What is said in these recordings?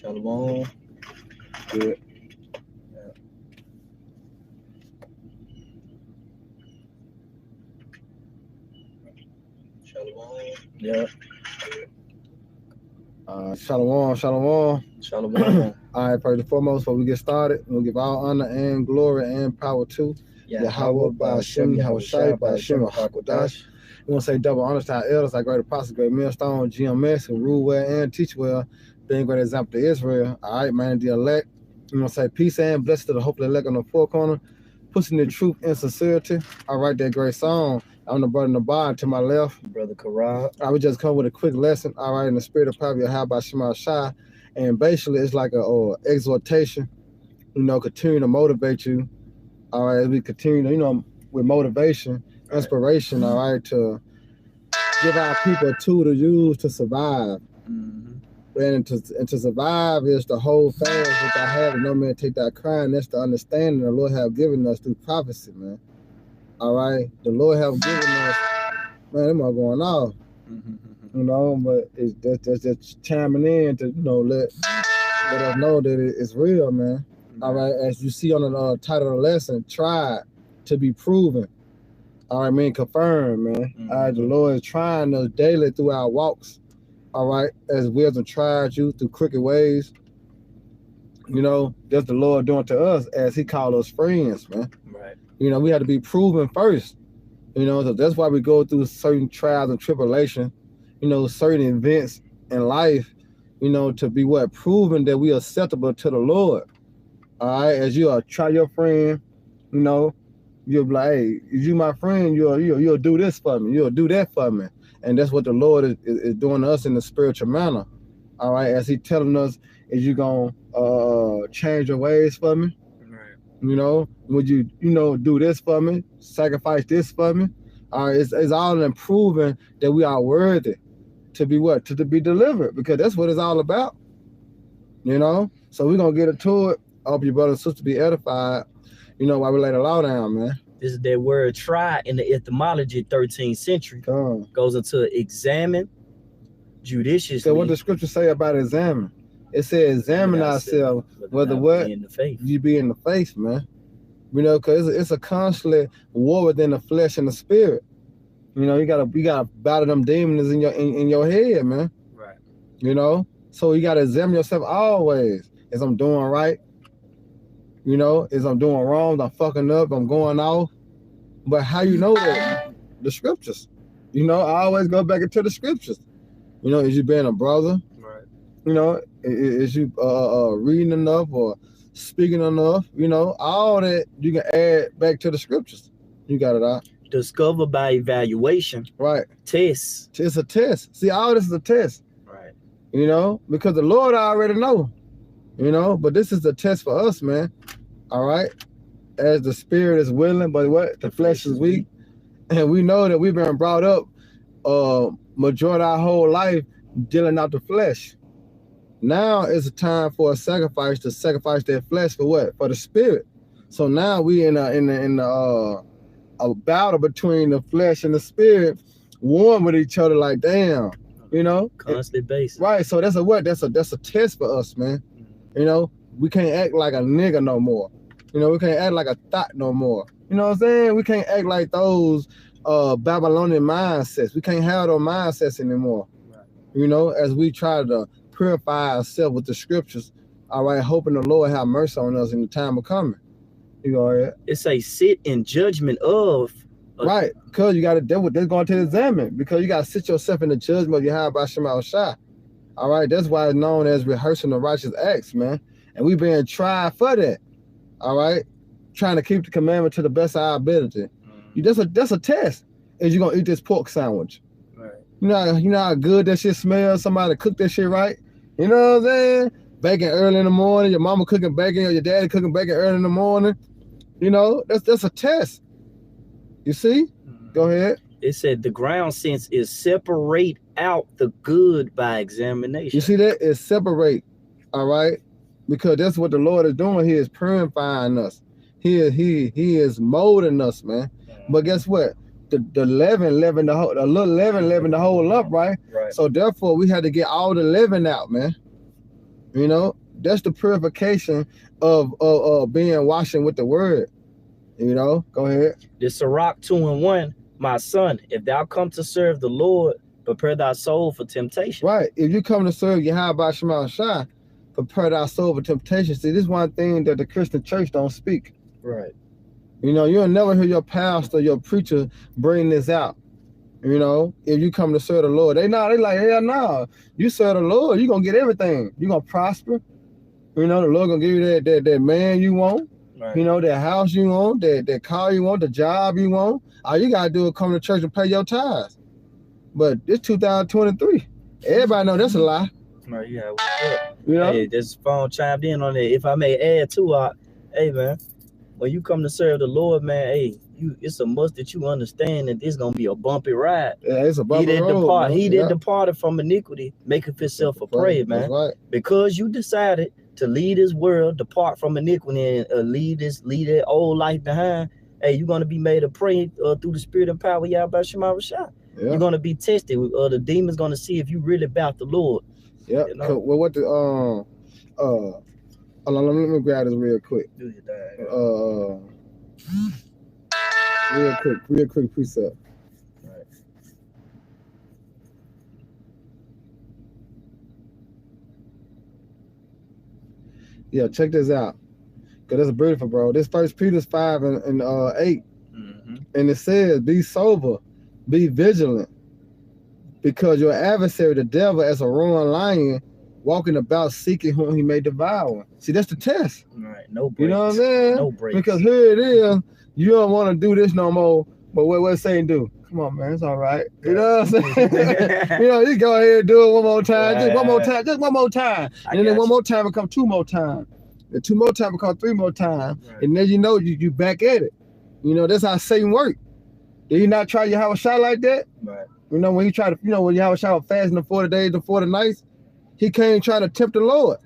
Shalom. Good. Shalom. Yeah. Shalom. Shalom. All right, first and foremost, before we get started, we'll give all honor and glory and power to Yahweh, Ba'ashem, Yahushai, Ba'ashem, Hakodash. We want to say double honors to our elders, our great apostles, great millstone, GMS, who rule well and teach well, being a great example to Israel. All right, man, the elect. We want to say peace and blessed to the hopefully elect on the four corner, pushing the truth and sincerity. All right, that great song. I'm the brother Nabar to my left. Brother Karab. I would just come with a quick lesson. All right, in the spirit of power, how about Shema Shai? And basically, it's like a exhortation, continue to motivate you. All right, we continue, with motivation, inspiration, all right, to give our people a tool to use to survive. Mm-hmm. And to survive is the whole thing which I have, no man take that crying. That's the understanding the Lord have given us through prophecy, man. All right, the Lord have given us, man, them all going off. But it's just chiming in to, let us know that it's real, man. All right, as you see on the title of the lesson, try to be proven. All right, man, confirmed, man. All right, the Lord is trying us daily through our walks. All right, as wisdom tried you through crooked ways. That's the Lord doing to us as He called us friends, man. Right. We had to be proven first. So that's why we go through certain trials and tribulations. Certain events in life, to be proven that we are acceptable to the Lord. All right, as you try your friend, you'll be like, hey, is you my friend? You'll do this for me. You'll do that for me. And that's what the Lord is doing to us in the spiritual manner. All right, as He telling us, is you gonna change your ways for me? Right. Would you do this for me? Sacrifice this for me? All right, it's all in proving that we are worthy to be to be delivered, because that's what it's all about. So we're gonna get into it. I hope your brother and sister be edified, while we lay the law down, man. This is that word try in the etymology 13th century. Goes into examine judiciously. So what the scripture say about examine? It says examine ourselves, whether what in the faith. You be in the faith, man. Because it's a constantly war within the flesh and the spirit. You gotta battle them demons in your head, man. Right. So you gotta examine yourself always. Is I'm doing right? Is I'm doing wrong? I'm fucking up? I'm going off? But how you know that? The scriptures. I always go back into the scriptures. Is you being a brother? Right. Is you reading enough or speaking enough? All that you can add back to the scriptures. You got it out. Discover by evaluation. Right. Test. It's a test. See, all this is a test. Right. Because the Lord already know. But this is the test for us, man. All right. As the spirit is willing, but what? The flesh is weak. And we know that we've been brought up majority of our whole life dealing out the flesh. Now is a time for a sacrifice to sacrifice that flesh for what? For the spirit. So now we in a battle between the flesh and the spirit, warm with each other like damn, constant basis. Right. So that's a test for us, man. We can't act like a nigga no more. We can't act like a thought no more. You know what I'm saying? We can't act like those Babylonian mindsets. We can't have those mindsets anymore. Right. As we try to purify ourselves with the scriptures, all right, hoping the Lord have mercy on us in the time of coming. It say sit in judgment of. Right, because you got to deal with this going to examine, because you got to sit yourself in the judgment of Yahweh Shema Shai. All right, that's why it's known as rehearsing the righteous acts, man. And we being tried for that. All right, trying to keep the commandment to the best of our ability. That's a test. Is you gonna eat this pork sandwich? Right. You know how good that shit smells. Somebody cooked that shit right. You know what I'm saying? Bacon early in the morning. Your mama cooking bacon, or your daddy cooking bacon early in the morning. That's a test. You see? Go ahead. It said the ground sense is separate out the good by examination. You see that? It's separate. All right? Because that's what the Lord is doing. He is purifying us. He is molding us, man. But guess what? The leaven the whole, a little leaven the whole lump, right? Right. So therefore we had to get all the leaven out, man. You know, that's the purification of being washing with the word. You know, go ahead. This Sirach 2:1, my son, if thou come to serve the Lord, prepare thy soul for temptation. Right. If you come to serve Yahweh Shema Shai, prepare thy soul for temptation. See, this is one thing that the Christian church don't speak. Right. You know, you'll never hear your pastor, your preacher bring this out. You know, if you come to serve the Lord, they like, hell no. You serve the Lord, you're gonna get everything. You're gonna prosper. You know, the Lord gonna give you that man you want. Right. You know, that house you want, that car you want, the job you want. All you gotta do is come to church and pay your tithes. But it's 2023. Everybody know that's a lie. Right, yeah. You know? Hey, this phone chimed in on that. If I may add to hey man, when you come to serve the Lord, man, hey, it's a must that you understand that this gonna be a bumpy ride. Yeah, it's a bumpy road. He that departed from iniquity, maketh himself a prey, man. Right. Because you decided to leave this world, depart from iniquity, and leave that old life behind. Hey, you're gonna be made a prey through the spirit and power of Yahweh Shema Shai. Yeah. You're gonna be tested. The demon's gonna see if you really about the Lord. Yeah. You know? Well, what the hold on, let me grab this real quick. Do your thing. Real quick precept. Right. Yeah, check this out. Cause that's beautiful, bro. This 1 Peter 5 and 8, and it says, "Be sober, be vigilant, because your adversary, the devil, as a roaring lion, walking about seeking whom he may devour." See, that's the test. Right. No breaks. You know what I'm saying? No breaks. Because here it is. You don't want to do this no more. But what Satan do? Come on, man. It's all right. You know what I'm saying? You know, you go ahead and do it one more time. Just one more time. Just one more time. And then one more time become 2 more times. And 2 more times become 3 more times. Right. And then you know you back at it. You know, that's how Satan work. Did he not try Yahweh Shai like that? Right. You know, when he tried to, when Yahweh Shai was fasting the 40 days and 40 nights, he came trying to tempt the Lord.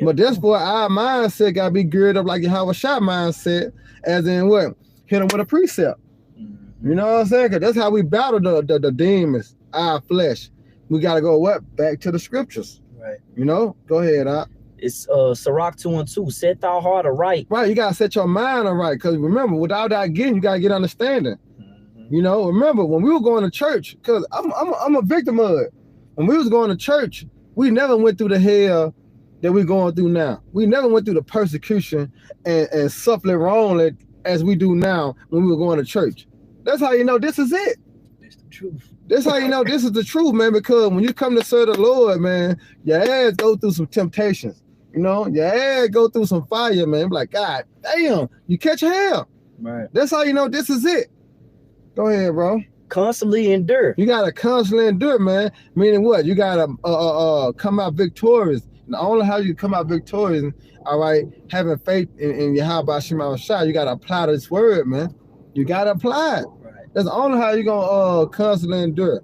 But that's for our mindset got to be geared up like Yahweh Shai mindset, as in what? Hit him with a precept. You know what I'm saying? Because that's how we battle the demons, our flesh. We got to go what? Back to the scriptures. Right. You know? Go ahead, It's Sirach 2:2. Set thy heart aright. Right. You got to set your mind aright. Because remember, without that getting, you got to get understanding. You know, remember when we were going to church, because I'm a victim of it. When we was going to church, we never went through the hell that we're going through now. We never went through the persecution and suffering wrongly as we do now when we were going to church. That's how you know this is it. It's the truth. That's how you know this is the truth, man, because when you come to serve the Lord, man, your ass go through some temptations. You know, your ass go through some fire, man. Like, God damn, you catch hell. Right. That's how you know this is it. Go ahead, bro. Constantly endure. You gotta constantly endure, man. Meaning what? You gotta come out victorious. And only how you come out victorious, all right, having faith in Yahweh Shema Shai, you gotta apply this word, man. You gotta apply it. Right. That's the only how you're gonna constantly endure.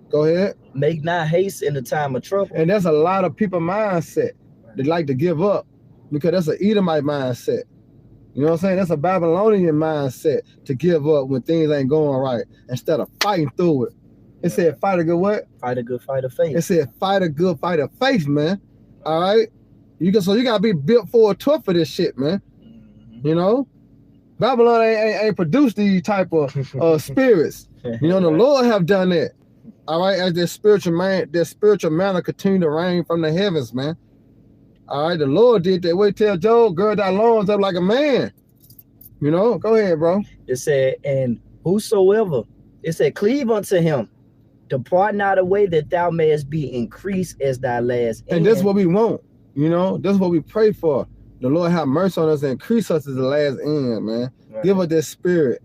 Go ahead. Make not haste in the time of trouble. And that's a lot of people mindset. Right. They like to give up because that's an Edomite mindset. You know what I'm saying? That's a Babylonian mindset to give up when things ain't going right instead of fighting through it. It said fight a good what? Fight a good fight of faith. It said fight a good fight of faith, man. All right? So you gotta be built for a tough for this shit, man. You know? Babylon ain't produced these type of spirits. You know, the Lord have done that. All right, as their spiritual manna continue to reign from the heavens, man. All right, the Lord did that. Wait, tell Job, gird thy loins up like a man. You know, go ahead, bro. It said, and whosoever, it said, cleave unto him, depart not away that thou mayest be increased as thy last end. And that's what we want. You know, that's what we pray for. The Lord have mercy on us and increase us as the last end, man. Right. Give us this spirit.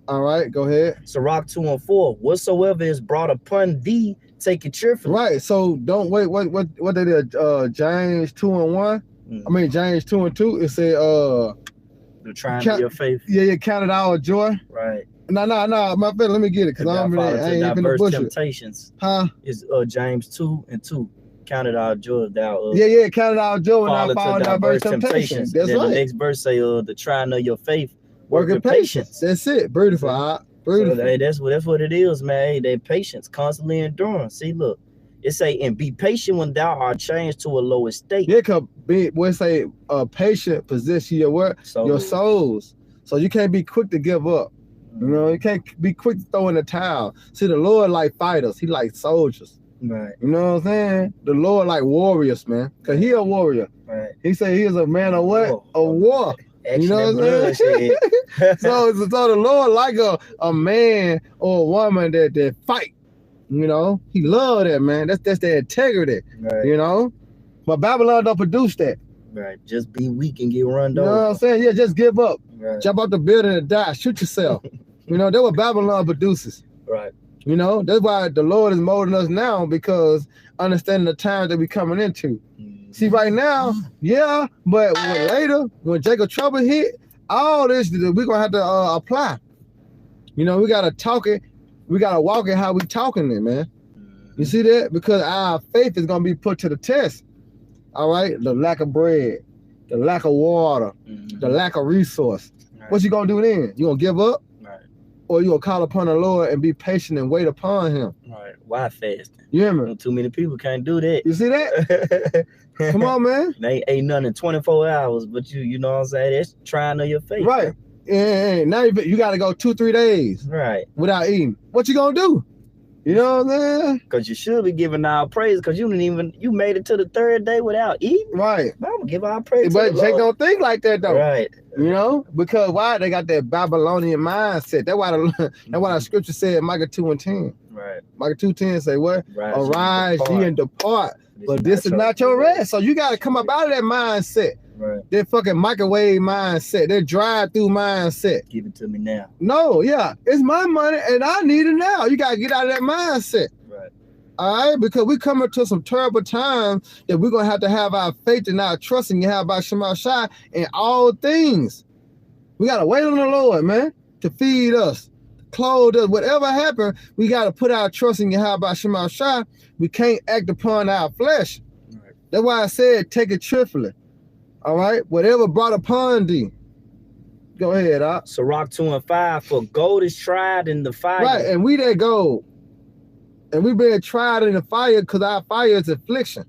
All right, go ahead. Sirach 2:4. Whatsoever is brought upon thee, take it cheerfully. Right. So don't wait. What they did? James 2:1. I mean James 2:2. It said the trying of your faith. Yeah, you count it all joy. Right. No, my friend, let me get it because I ain't in the bush. Temptations. Huh? Is James 2:2. Count it all joy, thou. Yeah, count it all joy when I fall into diverse temptations. That's then right. The next verse say, the trying of your faith, work with patience. That's it. Beautiful. Beautiful. So, hey, that's what it is, man. Hey, they patience, constantly enduring. See, look, It say, and be patient when thou art changed to a lower state. Yeah, cause we say patient position your souls. So you can't be quick to give up. You know, you can't be quick to throw in the towel. See, the Lord like fighters. He like soldiers. Right. You know what I'm saying? The Lord like warriors, man. Cause he a warrior. Right. He said he is a man of what? A war. Action, you know what I'm saying? so the Lord like a man or a woman that fight. You know, he love that, man. That's their integrity. Right. You know, but Babylon don't produce that. Right. Just be weak and get run over. You know what I'm saying? Yeah, just give up. Right. Jump out the building and die. Shoot yourself. You know, that's what Babylon produces. Right. You know, that's why the Lord is molding us now, because understanding the times that we coming into. See, right now, yeah, but later, when Jacob trouble hit, all this we're gonna have to apply. You know, we gotta talk it. We gotta walk it how we talking it, man. You see that? Because our faith is gonna be put to the test. All right, the lack of bread, the lack of water, the lack of resource. Right. What you gonna do then? You gonna give up? Right. Or you gonna call upon the Lord and be patient and wait upon Him? Right. Why fasting? You hear me? Too many people can't do that. You see that? Come on, man. They ain't nothing in 24 hours, but you know what I'm saying? That's trying on your faith. Right. And now you got to go 2-3 days. Right. Without eating. What you gonna do? You know what I'm saying? Because you should be giving our praise, because you made it to the 3rd day without eating. Right. I'm gonna give our praise. But Jake don't think like that though. Right. You know, because why? They got that Babylonian mindset. That's why the scripture said Micah 2:10. Right. Micah 2:10 say what? Arise ye and depart. But this is not your rest. So you got to come up out of that mindset. Right. That fucking microwave mindset. That drive-through mindset. Give it to me now. No, yeah. It's my money and I need it now. You got to get out of that mindset. Right. All right? Because we coming to some terrible times that we're going to have our faith and our trust in Yahweh Shema Shai in all things. We got to wait on the Lord, man, to feed us, clothe us. Whatever happened, we got to put our trust in Yahweh Shema Shai. We can't act upon our flesh. Right. That's why I said take it cheerfully. All right, whatever brought upon thee. Go ahead, Sirach 2:5. For gold is tried in the fire. Right, and we that gold. And we been tried in the fire because our fire is affliction.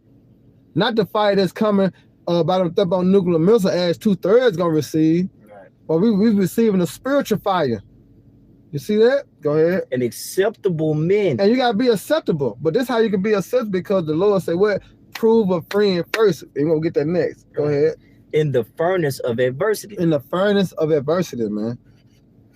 Not the fire that's coming by the thermonuclear missile as 2/3 gonna receive. Right. But we receiving a spiritual fire. You see that? Go ahead. An acceptable men. And you gotta be acceptable. But this is how you can be acceptable, because the Lord said, what? Prove a friend first. And we're gonna get that next. Go ahead. In the furnace of adversity. In the furnace of adversity, man.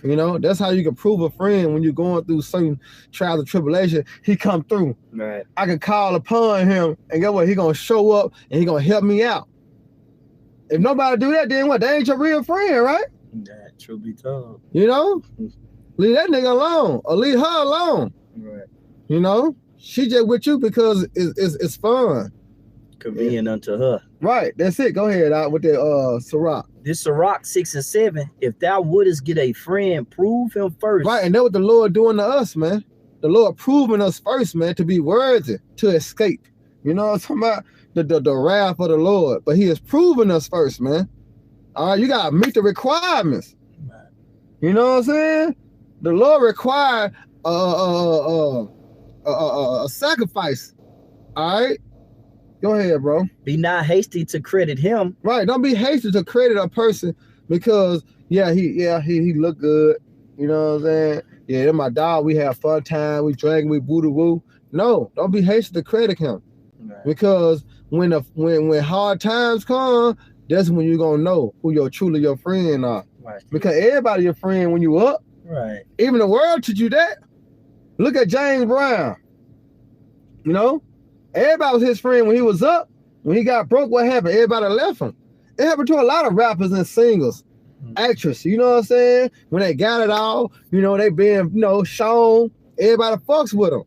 You know, that's how you can prove a friend when you're going through certain trials and tribulation. He come through. Right. I can call upon him, and get what? He gonna show up and he gonna help me out. If nobody do that, then what? They ain't your real friend, right? That truth be told. You know? Leave that nigga alone, or leave her alone. Right. You know? She just with you because it's fun. Convenient unto her. Right, that's it. Go ahead out with the Sirach. This Sirach 6:7. If thou wouldest get a friend, prove him first. Right, and that's what the Lord doing to us, man. The Lord proving us first, man, to be worthy to escape. You know what I'm talking about? The wrath of the Lord. But He is proving us first, man. All right, you gotta meet the requirements. Right. You know what I'm saying? The Lord required a sacrifice. All right. Go ahead, bro. Be not hasty to credit him. Right. Don't be hasty to credit a person because he look good. You know what I'm saying? Yeah, they're my dog. We have fun time. We drank. We boo woo. No, don't be hasty to credit him. Right. Because when hard times come, that's when you're gonna know who truly your friend are. Right. Because everybody your friend when you up. Right. Even the world teach you that. Look at James Brown. You know? Everybody was his friend when he was up. When he got broke, what happened? Everybody left him. It happened to a lot of rappers and singers, actresses. You know what I'm saying? When they got it all, you know, they being, shown. Everybody fucks with them.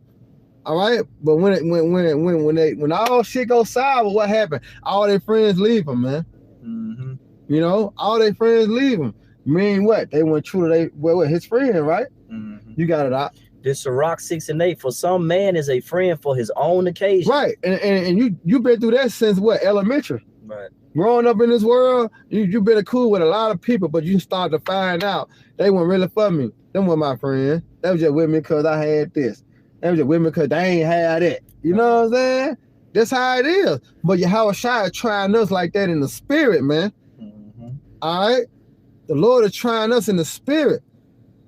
All right, but when all shit goes sour, what happened? All their friends leave them, man. Mm-hmm. You know, all their friends leave him. Mean what? They went true to his friend, right? Mm-hmm. You got it out. This Sirach 6:8. For some man is a friend for his own occasion. Right, and you been through that since what? Elementary. Right. Growing up in this world, you been cool with a lot of people, but you start to find out they weren't really for me. Them were my friends. They was just with me because I had this. They was just with me because they ain't had it. You know what I'm saying? That's how it is. But Yahweh Shai is trying us like that in the spirit, man. All right? The Lord is trying us in the spirit.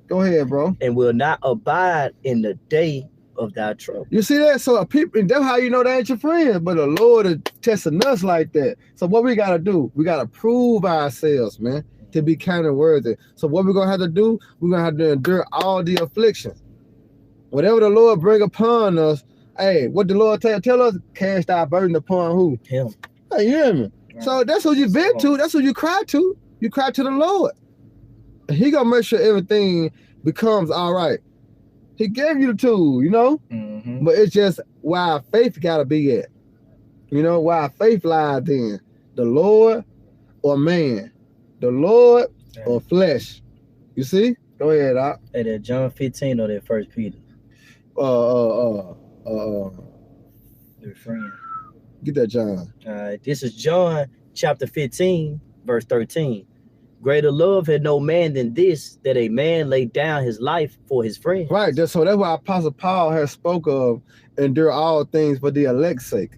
Go ahead, bro. And will not abide in the day of thy trouble. You see that? So people, that's how you know they ain't your friends. But the Lord is testing us like that. So what we got to do? We got to prove ourselves, man, to be kind of worthy. So what we're going to have to do, we're going to have to endure all the afflictions. Whatever the Lord bring upon us, hey, what the Lord tell us, cast our burden upon who? Him. Hey, you hear me? Right. So that's who you vent to. That's who you cry to. You cry to the Lord. He gonna make sure everything becomes all right. He gave you the tool, you know? But it's just where our faith gotta be at. You know, where our faith lies in. The Lord or man. The Lord or flesh. You see? Go ahead, Doc. Hey, that John 15 or that 1 Peter? Your friend. Get that, John. All right. This is John chapter 15, verse 13. Greater love had no man than this, that a man laid down his life for his friends. Right. So that's why Apostle Paul has spoke of endure all things for the elect's sake.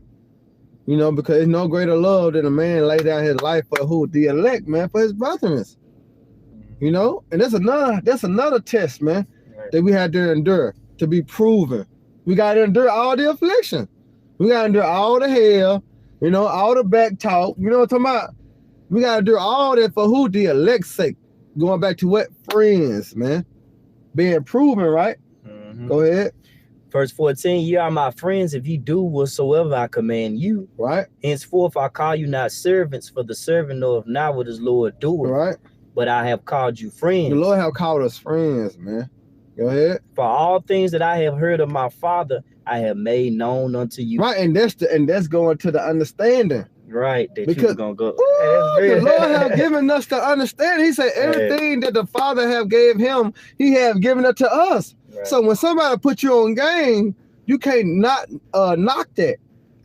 You know, because there's no greater love than a man lay down his life for who? The elect, man, for his brethren. You know, and that's another test, man, that we had to endure to be proven. We got to endure all the affliction. We got to endure all the hell, you know, all the back talk. You know what I'm talking about? We got to do all that for who? The elect's sake. Going back to what? Friends, man. Being proven, right? Go ahead. Verse 14, ye are my friends if you do whatsoever I command you. Right. Henceforth I call you not servants, for the servant knoweth not what his Lord doeth. Right. But I have called you friends. The Lord have called us friends, man. Go ahead. For all things that I have heard of my Father, I have made known unto you. Right, and that's going to the understanding. Right, that because you gonna go. The Lord have given us to understand. He said everything that the Father have gave him, he have given it to us. Right. So when somebody put you on game, you can't not knock that.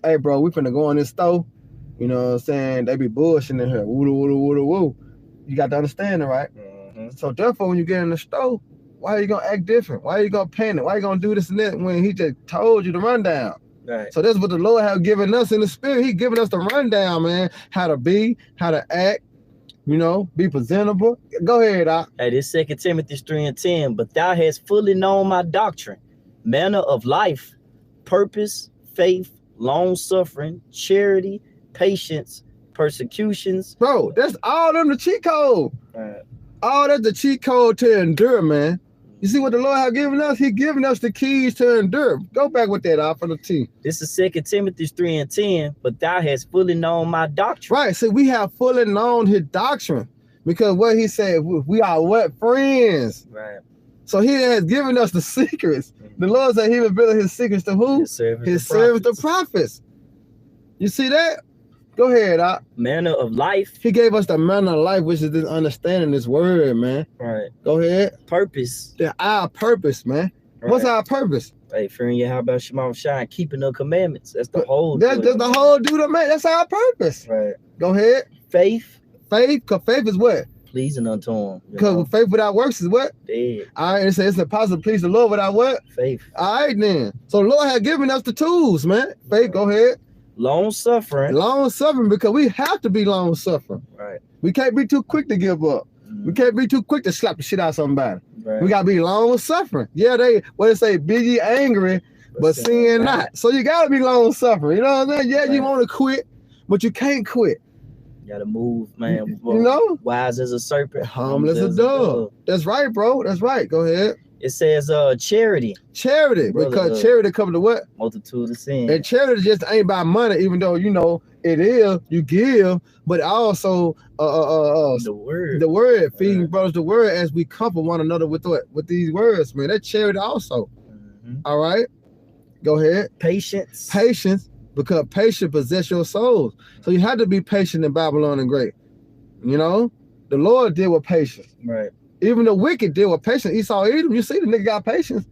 Hey, bro, we finna go in this store. You know what I'm saying? They be bullshitting in here. Woo, woo, woo, woo. You got to understand it, right? So therefore, when you get in the store, why are you gonna act different? Why are you gonna panic? Why are you gonna do this and that when he just told you the rundown? Right. So that's what the Lord have given us in the spirit. He given us the rundown, man. How to be, how to act, you know, be presentable. Go ahead, Doc. Hey, this 2 Timothy 3:10. But thou hast fully known my doctrine, manner of life, purpose, faith, long suffering, charity, patience, persecutions. Bro, that's all them the cheat code. Right. All that's the cheat code to endure, man. You see what the Lord have given us? He given us the keys to endure. Go back with that off of the T. This is 2 Timothy 3:10. But thou hast fully known my doctrine. Right. So we have fully known his doctrine. Because what he said, we are what? Friends. Right. So he has given us the secrets. The Lord said he revealed his secrets to who? His servants, the prophets. You see that? Go ahead, Doc. Manner of life. He gave us the manner of life, which is this understanding this word, man. Right. Go ahead. Purpose. Our purpose, man. Right. What's our purpose? Hey, fearing you, how about Shema Shine, keeping the commandments? That's the whole. That's the whole dude, man. That's our purpose. Right. Go ahead. Faith. Faith, because faith is what? Pleasing unto him. Because faith without works is what? Dead. All right, it says it's impossible to please the Lord without what? Faith. All right, then. So the Lord has given us the tools, man. Faith, go ahead. Long suffering. Long suffering, because we have to be long suffering. Right. We can't be too quick to give up. We can't be too quick to slap the shit out of somebody. Right. We gotta be long suffering. Yeah, what they say, be ye angry, but sin not. So you gotta be long suffering. You know what I'm saying? Yeah, you want to quit, but you can't quit. You gotta move, man. You know? Wise as a serpent, harmless as a dove. That's right, bro. That's right. Go ahead. It says charity. Charity, because charity comes to what? Multitude of sin. And charity just ain't about money, even though, you know, it is, you give, but also the word. The word, feeding brothers the word as we comfort one another with what? With these words, man. That's charity also. All right? Go ahead. Patience. Patience, because patience possess your souls. So you have to be patient in Babylon the Great. You know? The Lord deal with patience. Right. Even the wicked deal with patience. Esau Edom, you see the nigga got patience.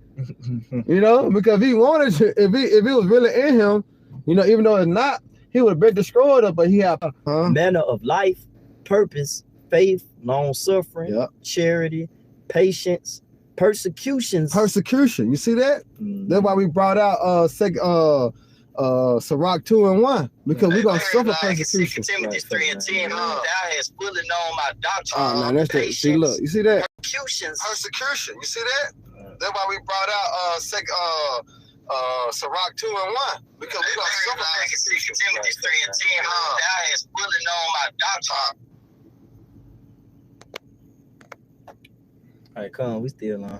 You know, because if he wanted to, if it was really in him, you know, even though it's not, he would have been destroyed, but he had manner of life, purpose, faith, long suffering, charity, patience, Persecutions. Persecution. You see that? That's why we brought out Sirach 2:1, because we're gonna suffer persecution. Timothy 3:10. Thou hast fully known my doctrine. Oh man, that's that. See, look, you see that? Persecutions. Persecution. You see that? That's why we brought out Sirach 2:1, because we're gonna suffer persecution. Timothy 3:10. Thou hast fully known my doctrine. All right, come on, we still on.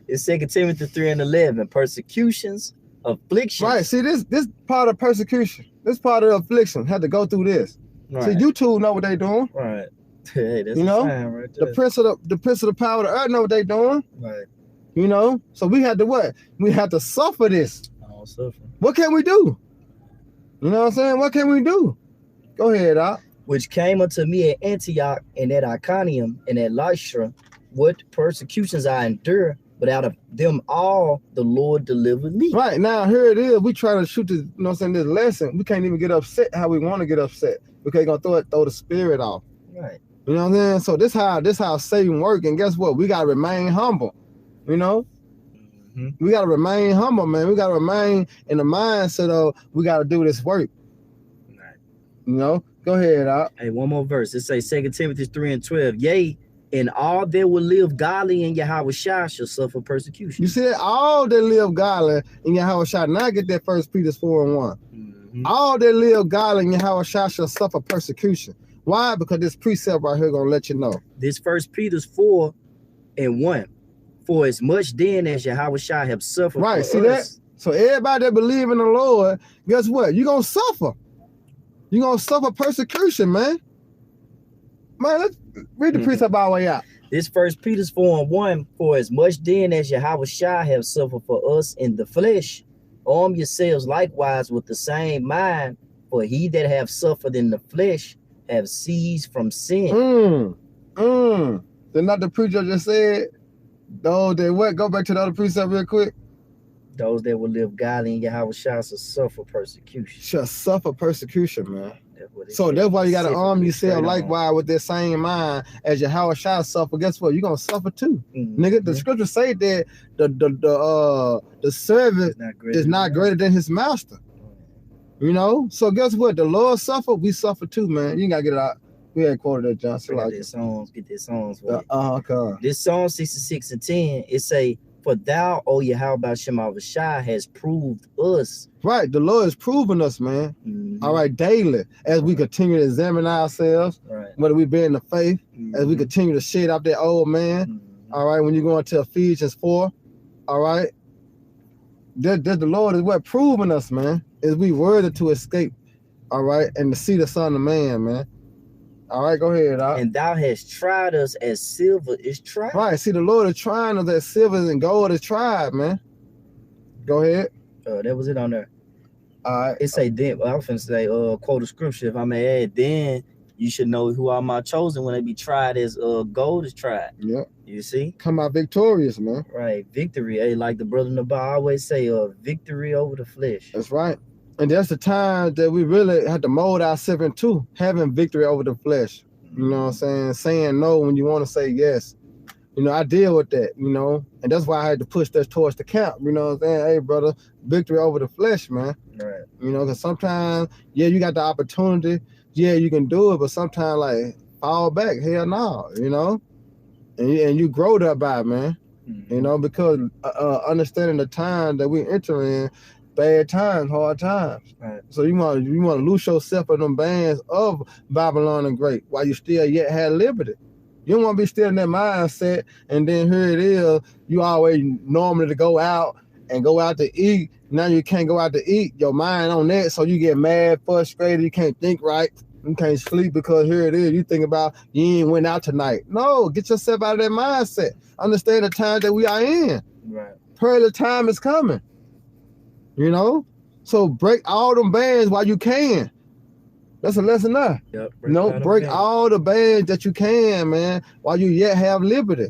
It's 2 Timothy 3:11. Persecutions, afflictions. Right. See, this part of persecution, this part of affliction had to go through this. Right. See, YouTube know what they doing. Right. Hey, that's you know, right there. the prince of the power of the earth know what they doing. Right. You know, so we had to what? We had to suffer this. Oh, suffer. What can we do? You know what I'm saying? What can we do? Go ahead, Doc. Which came unto me at Antioch and at Iconium and at Lystra, what persecutions I endure, but out of them all the Lord delivered me. Right, now here it is. We trying to shoot this, you know what I'm saying, this lesson. We can't even get upset how we want to get upset, because they're gonna throw the spirit off. Right. You know what I'm saying? So this how Satan work, and guess what? We gotta remain humble. You know? We gotta remain humble, man. We gotta remain in the mindset of we gotta do this work. Right. You know? Go ahead, Doc. Hey, one more verse. It says 2 Timothy 3:12. Yea, and all that will live godly in Yahweh Shah shall suffer persecution. You said all that live godly in Yahweh Shah. Now get that 1 Peter 4:1. All that live godly in Yahweh Shah shall suffer persecution. Why? Because this precept right here gonna let you know. This 1 Peter 4:1. For as much then as Yahweh Shah have suffered. Right, for see us, that? So everybody that believe in the Lord, guess what? You're gonna suffer. You're gonna suffer persecution, man. Man, let's read the precept our way out. This 1 Peter 4:1. For as much then as Yahweh Shah have suffered for us in the flesh, arm yourselves likewise with the same mind, for he that have suffered in the flesh have ceased from sin. Did not the preacher just said, those that what? Go back to the other precept real quick. Those that will live godly in Yahweh Shah shall suffer persecution. Shall suffer persecution, man. That's so that's why you got to arm yourself likewise with that same mind as Yahweh Shah suffer. Guess what? You're gonna suffer too, nigga. The scripture say that the servant is not greater than his master. You know. So guess what? The Lord suffered, we suffer too, man. You gotta get it out. We had quoted that Johnson. Get their songs. Okay. This Psalm 66:10, it say, for thou, O Yahweh Shema Shai, has proved us. Right, the Lord is proving us, man. All right, daily, as we continue to examine ourselves, whether we be in the faith, as we continue to shed out that old man. All right, when you go into Ephesians 4, all right, that the Lord is what proving us, man, is we worthy to escape, all right, and to see the Son of Man, man. All right, go ahead, Doc. And thou hast tried us as silver is tried. Right, see, the Lord is trying us as silver and gold is tried, man. Go ahead. That was it on there. All right. It say, then, I was going to say, quote a scripture, if I may add, then you should know who are my chosen when they be tried as gold is tried. Yep. You see? Come out victorious, man. Right, victory. Hey, like the brother Nabal always say, victory over the flesh. That's right. And that's the time that we really have to mold ourselves into having victory over the flesh. You know what I'm saying? Saying no when you want to say yes. You know, I deal with that, you know, and that's why I had to push that towards the camp. You know what I'm saying? Hey, brother, victory over the flesh, man. Right. You know, because sometimes, yeah, you got the opportunity. Yeah, you can do it, but sometimes, like, fall back. Hell no, you know? And you grow that by, man. You know, because understanding the time that we enter in, bad times, hard times. Right. So you want to loose yourself in them bands of Babylon and Great while you still yet have liberty. You don't want to be still in that mindset, and then here it is, you always normally to go out to eat. Now you can't go out to eat. Your mind on that, so you get mad, frustrated. You can't think right. You can't sleep because here it is. You think about you ain't went out tonight. No, get yourself out of that mindset. Understand the time that we are in. Right. Pearly time is coming. You know, so break all them bands while you can. That's a lesson there. Yep. Break all the bands that you can, man, while you yet have liberty.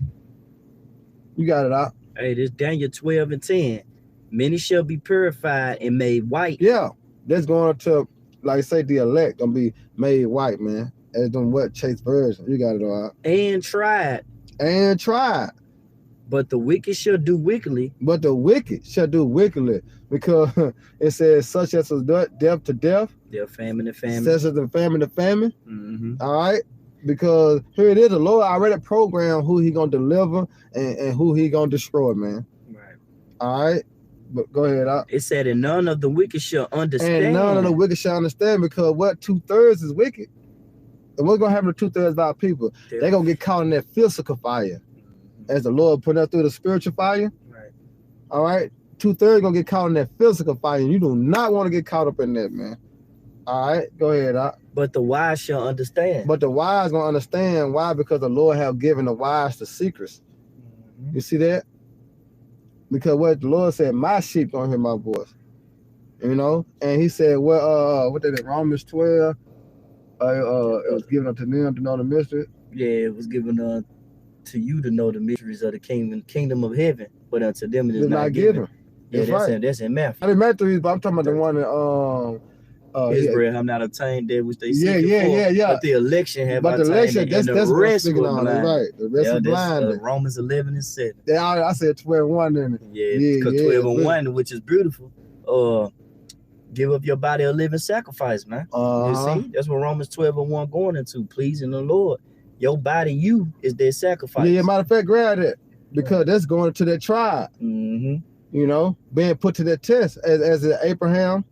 You got it out. Hey, this Daniel 12:10. Many shall be purified and made white. Yeah, that's going to, like I say, the elect gonna be made white, man. As them what Chase version. You got it all out. And tried. But the wicked shall do wickedly. But the wicked shall do wickedly, because it says, such as was death to death, They're famine to famine. such as the famine to famine. Mm-hmm. All right, because here it is, the Lord already programmed who He gonna deliver and who He gonna destroy, man. Right. All right, but go ahead. It said, and none of the wicked shall understand. And none of the wicked shall understand, because what 2/3 is wicked. And what's gonna happen to 2/3 of our people? They're gonna get caught in that physical fire. As the Lord put us through the spiritual fire. Right. All right. 2/3 gonna get caught in that physical fire. And you do not want to get caught up in that, man. All right. Go ahead. But the wise shall understand. But the wise gonna understand. Why? Because the Lord have given the wise the secrets. Mm-hmm. You see that? Because what the Lord said, my sheep gonna hear my voice. You know? And He said, well, what did it? Romans 12. It was given unto them to know the mystery. Yeah, it was given to you to know the mysteries of the kingdom of heaven, but unto them it is not given. Yeah, that's in Matthew. I mean Matthew, but I'm talking about the one that Israel have not obtained that which they seek for. Yeah. But the election have but obtained the election, it, and the rest were blind. Right, the rest is blind. Romans 11:7. Yeah, I said 12:1 in it. Yeah, because 12:1, which is beautiful. Give up your body a living sacrifice, man. You see, that's what Romans 12:1 going into. Pleasing the Lord. Your body, is their sacrifice. Yeah, matter of fact, grab that, because that's going to that tribe. Mm-hmm. You know, being put to that test as Abraham.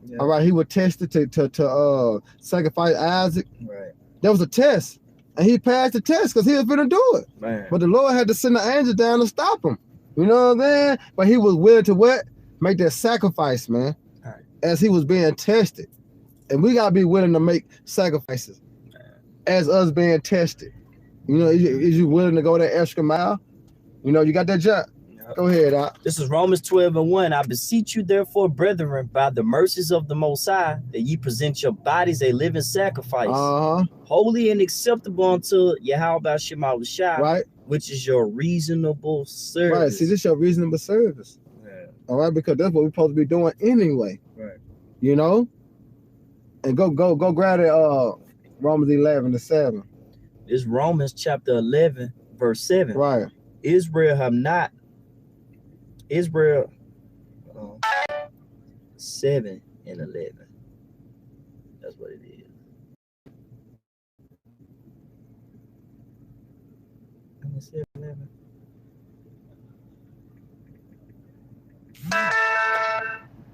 Yeah. All right, he was tested to sacrifice Isaac. Right. That was a test, and he passed the test because he was going to do it. Man. But the Lord had to send the angel down to stop him. You know what I'm saying? But he was willing to what? Make that sacrifice, man. Right. As he was being tested, and we gotta be willing to make sacrifices. As us being tested, you know, is you willing to go that extra mile? You know, you got that job. Yep. Go ahead, This is Romans 12:1. I beseech you, therefore, brethren, by the mercies of the Most High, that ye present your bodies a living sacrifice, holy and acceptable unto Yahweh Shema Shah, right? Which is your reasonable service. Right. See, this is your reasonable service. Yeah. All right, because that's what we're supposed to be doing anyway. Right. You know, and go grab it. Romans 11:7. It's Romans chapter 11, verse 7. Right. Israel 7 and 11. That's what it is. Romans 7:11.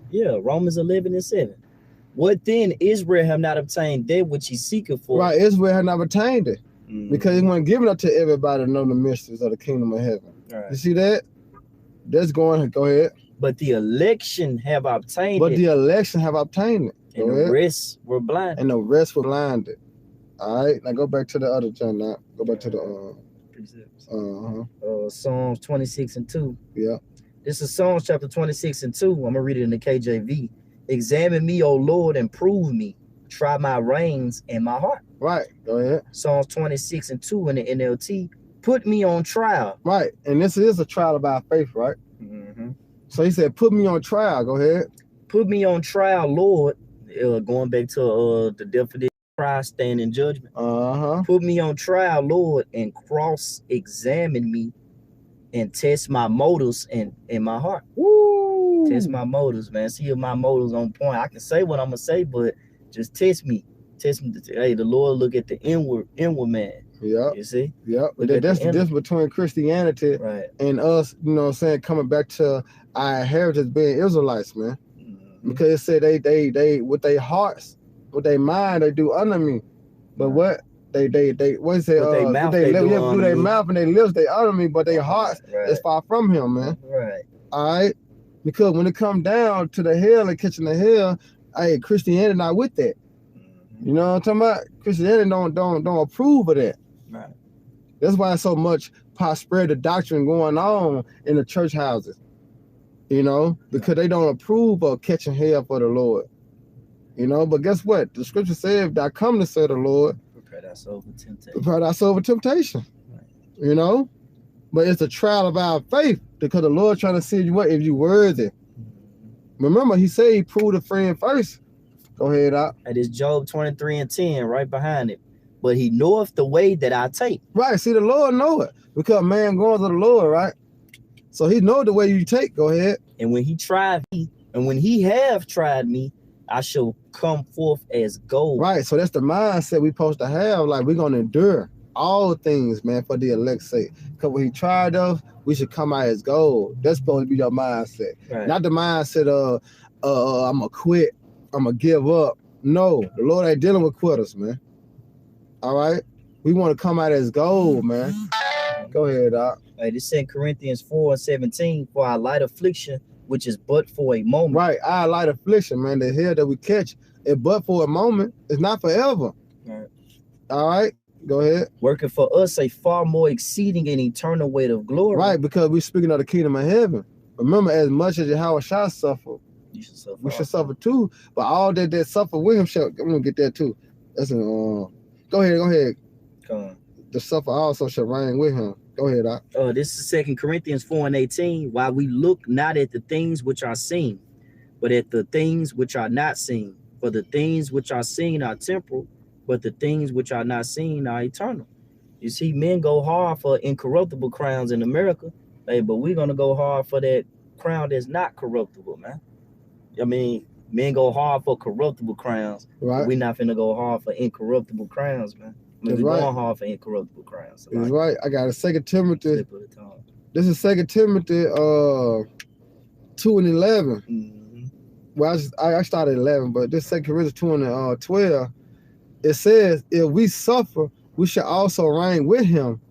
Yeah, Romans 11:7. What then? Israel have not obtained that which he seeketh for. Right, Israel have not obtained it. Because he wasn't giving it to everybody to know the mysteries of the kingdom of heaven. Right. You see that? That's going, go ahead. But the election have obtained it. But the election have obtained it. And the rest were blinded. And the rest were blinded. All right, now go back to the other John now. Go back to the Psalms 26:2. Yeah. This is Psalms chapter 26:2. I'm gonna read it in the KJV. Examine me, O Lord, and prove me. Try my reins and my heart. Right. Go ahead. Psalms 26:2 in the NLT. Put me on trial. Right. And this is a trial of our faith, right? Mm-hmm. So he said, put me on trial. Go ahead. Put me on trial, Lord. Going back to the definition of Christ stand in judgment. Put me on trial, Lord, and cross-examine me and test my motives and my heart. Woo! Test my motives, man. See if my motives on point. I can say what I'm gonna say, but just test me. Test me. Hey, the Lord look at the inward man. Yeah. You see? Yeah. But that's the difference between Christianity and us, you know what I'm saying, coming back to our heritage being Israelites, man. Mm-hmm. Because it said they with their hearts, with their mind, they do under me. But what? They what is it? They do their mouth and their lips, they honor me, but their hearts is far from him, man. Right. All right. Because when it come down to the hell and catching the hell, hey, Christianity not with that. You know what I'm talking about? Christianity don't approve of that. Right. That's why so much prosperity doctrine going on in the church houses. You know, because they don't approve of catching hell for the Lord. You know, but guess what? The scripture says, if I come to serve the Lord, prepare thyself for temptation. Prepare thyself for temptation. Right. You know? But it's a trial of our faith because the Lord trying to see you what if you worthy. Remember, he said he proved a friend first. Go ahead, out. That is Job 23:10, right behind it. But he knoweth the way that I take. Right. See, the Lord know it. Because man going to the Lord, right? So he know the way you take. Go ahead. And when he have tried me, I shall come forth as gold. Right. So that's the mindset we supposed to have. Like, we're gonna endure all things, man, for the elect's sake. Because when he tried us, we should come out as gold. That's supposed to be your mindset. Right. Not the mindset of I'm gonna quit, I'm gonna give up. No, the Lord ain't dealing with quitters, man. All right. We want to come out as gold, man. Go ahead, Doc. Right, this 2 Corinthians 4:17, for our light affliction, which is but for a moment. Right, our light affliction, man, the hell that we catch, it but for a moment, it's not forever. Right. All right, go ahead. Working for us a far more exceeding and eternal weight of glory. Right, because we're speaking of the kingdom of heaven. Remember, as much as Yahweh shall suffer, we should suffer too. But all that suffer with him shall, I'm gonna get that too. That's an go ahead. Come on. The suffer also shall reign with him. Go ahead, Doc. This is 2 Corinthians 4:18. While we look not at the things which are seen, but at the things which are not seen. For the things which are seen are temporal, but the things which are not seen are eternal. You see, men go hard for incorruptible crowns in America, but we're gonna go hard for that crown that's not corruptible, man. I mean, men go hard for corruptible crowns. Right. We're not finna go hard for incorruptible crowns, man. We're going hard for incorruptible crowns. That's right. I got a 2 Timothy. This is 2 Timothy 2:11. Mm-hmm. Well, I started at 11, but this 2 Corinthians 2:12, it says, if we suffer, we shall also reign with him.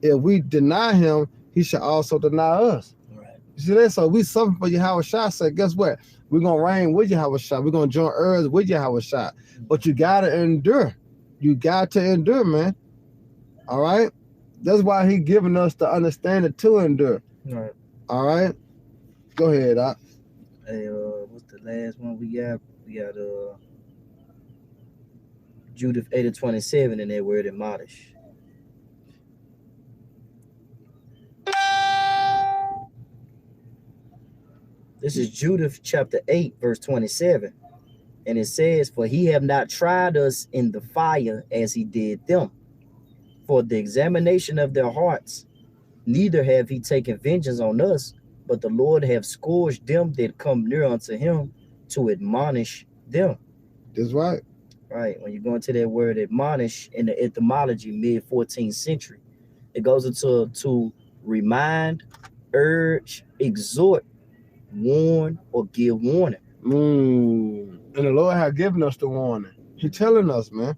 If we deny him, he shall also deny us. Right. You see that? So we suffer for Yahweh Shah. So guess what? We're going to reign with Yahweh Shah. We're going to join earth with Yahweh Shah. But you got to endure. You got to endure, man. All right? That's why he giving us the understanding to endure. Right. All right? Go ahead, Doc. Hey, what's the last one we got? We got Judith 8:27 in that word admonish. This is Judith chapter 8, verse 27. And it says, for he have not tried us in the fire as he did them. For the examination of their hearts, neither have he taken vengeance on us, but the Lord have scourged them that come near unto him to admonish them. That's right. Right. When you go into that word admonish in the etymology, mid-14th century, it goes into to remind, urge, exhort, warn, or give warning. And the Lord has given us the warning. He's telling us, man.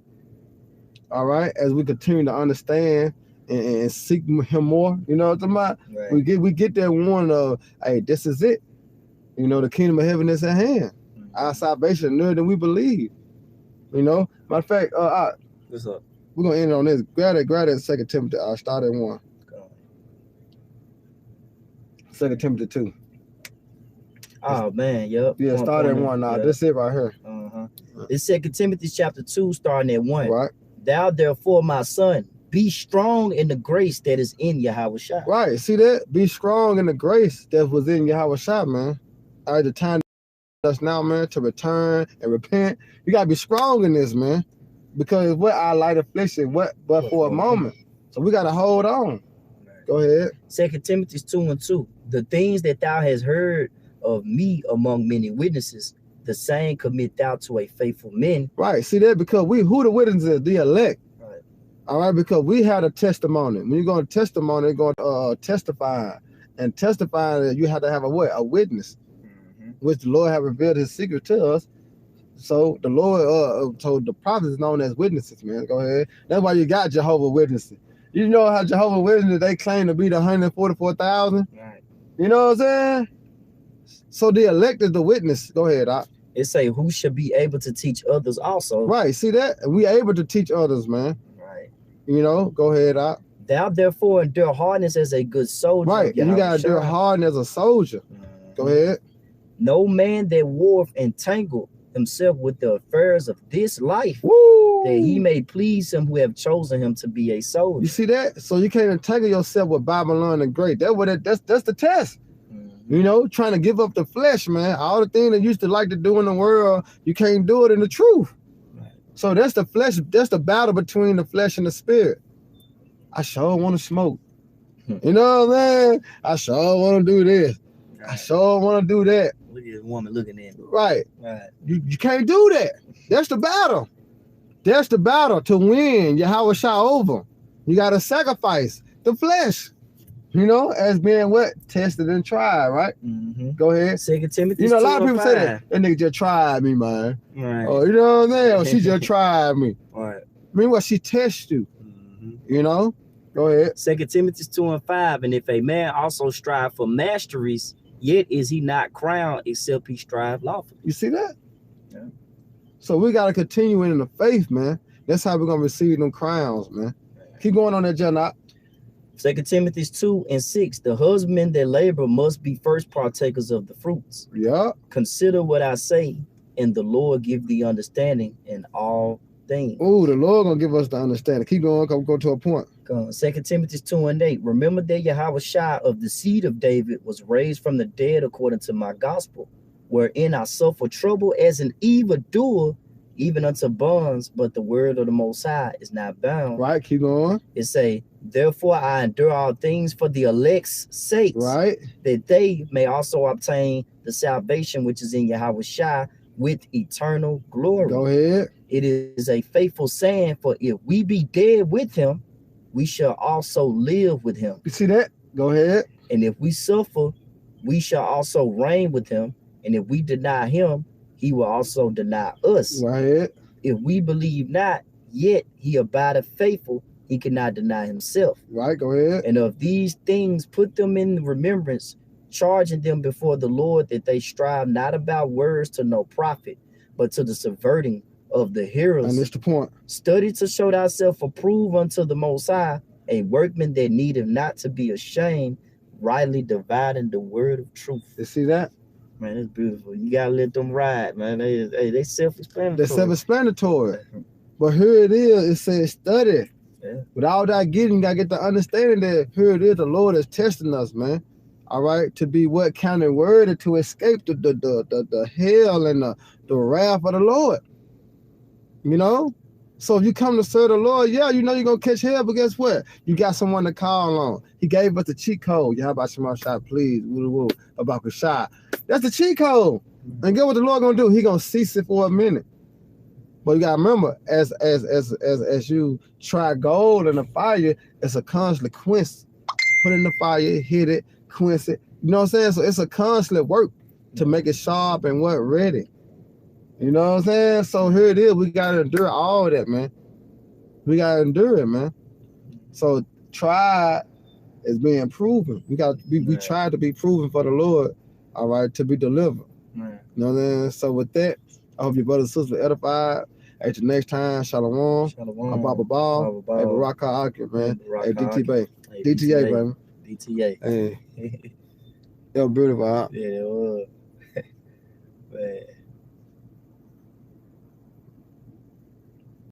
All right, as we continue to understand and seek him more, you know what I'm talking about? Right. We get that warning of, hey, this is it. You know, the kingdom of heaven is at hand. Mm-hmm. Our salvation nearer than we believe. You know, matter of fact, what's up? We're gonna end on this. Grab that 2 Timothy. I'll start at 1. 2 Timothy 2. Oh man, yep. Yeah, start at 1 now. Yep. This it right here. It's 2 Timothy chapter 2, starting at 1. Right. Thou therefore, my son, be strong in the grace that is in Yahweh Shah. Right. See that? Be strong in the grace that was in Yahweh Shah, man. All right, the time us now, man, to return and repent. You gotta be strong in this, man. Because what our light affliction, but for a moment. So we gotta hold on. Right. Go ahead. 2 Timothy 2:2. The things that thou hast heard of me among many witnesses, the same commit thou to a faithful man. Right. See that? Because who the witnesses? The elect. Right. All right. Because we had a testimony. When you go to testimony, you're going to testify. And testifying, you have to have a what? A witness. Mm-hmm. Which the Lord have revealed his secret to us. So the Lord told the prophets known as witnesses, man. Go ahead. That's why you got Jehovah Witnesses. You know how Jehovah Witnesses, they claim to be the 144,000? Right. You know what I'm saying? So the elect is the witness. Go ahead, Doc. It say who should be able to teach others also. Right. See that? We able to teach others, man. Right. You know, go ahead, Doc. Thou therefore endure hardness as a good soldier. Right. And you got to endure hardness as a soldier. Mm-hmm. Go ahead. No man that warreth entangled himself with the affairs of this life, that he may please him who have chosen him to be a soldier. You see that? So you can't entangle yourself with Babylon the Great. That's the test. You know, trying to give up the flesh, man. All the things that you used to like to do in the world, you can't do it in the truth. Right. So that's the flesh. That's the battle between the flesh and the spirit. I sure want to smoke. You know what I'm saying? I sure want to do this. Right. I sure want to do that. Look at this woman looking at me. Right. Right. You can't do that. That's the battle. That's the battle to win Yahweh Shah over. You got to sacrifice the flesh, you know, as being what? Tested and tried, right? Mm-hmm. Go ahead. 2 Timothy. You know, a lot of people say that nigga just tried me, man. Right. Oh, you know what I'm saying? Oh, she just tried me. Right. Meanwhile, she tests you, you know? Go ahead. 2 Timothy 2:5. And if a man also strive for masteries, yet is he not crowned except he strive lawfully. You see that? Yeah. So we got to continue in the faith, man. That's how we're going to receive them crowns, man. Keep going on that, Janot. 2 Timothy 2:6. The husbandmen that labor must be first partakers of the fruits. Yeah. Consider what I say, and the Lord give thee understanding in all things. Oh, the Lord going to give us the understanding. Keep going. Go to a point. 2 Timothy 2:8. Remember that Yahweh Shah of the seed of David was raised from the dead according to my gospel, wherein I suffer trouble as an evildoer, even unto bonds, but the word of the Most High is not bound. Right, keep going. It say, therefore I endure all things for the elect's sake, right, that they may also obtain the salvation which is in Yahweh Shah with eternal glory. Go ahead. It is a faithful saying, for if we be dead with him, we shall also live with him. You see that? Go ahead. And if we suffer, we shall also reign with him. And if we deny him, he will also deny us. Right. If we believe not, yet he abideth faithful, he cannot deny himself. Right, go ahead. And of these things put them in remembrance, charging them before the Lord that they strive not about words to no profit, but to the subverting of the hearers. And that's the point. Study to show thyself approved unto the Most High, a workman that needeth not to be ashamed, rightly dividing the word of truth. You see that? Man, it's beautiful. You gotta let them ride, man. They self-explanatory. They're self-explanatory. But here it is. It says study. Yeah. With all that getting, you gotta get the understanding that here it is. The Lord is testing us, man. All right, to be what counted worthy to escape the hell and the wrath of the Lord. You know. So if you come to serve the Lord, yeah, you know you're going to catch hell, but guess what? You got someone to call on. He gave us the cheat code. Yeah, how about Shema Shah, please? Woo, about Shah. That's the cheat code. And get what the Lord going to do? He going to cease it for a minute. But you got to remember, as you try gold in the fire, it's a constant quench. Put it in the fire, hit it, quench it. You know what I'm saying? So it's a constant work to make it sharp and what ready. You know what I'm saying? So here it is. We got to endure all of that, man. We got to endure it, man. So try is being proven. We try to be proven for the Lord, all right, to be delivered. Right. You know what I'm saying? So with that, I hope your brothers and sisters are edified. At the next time, Shalom. Shalom. I'm Baba Ball. Hey, Baraka Akir, man. Hey, DT Bay. DTA, baby. DTA. Hey. It was beautiful, huh? Yeah, it was. Man.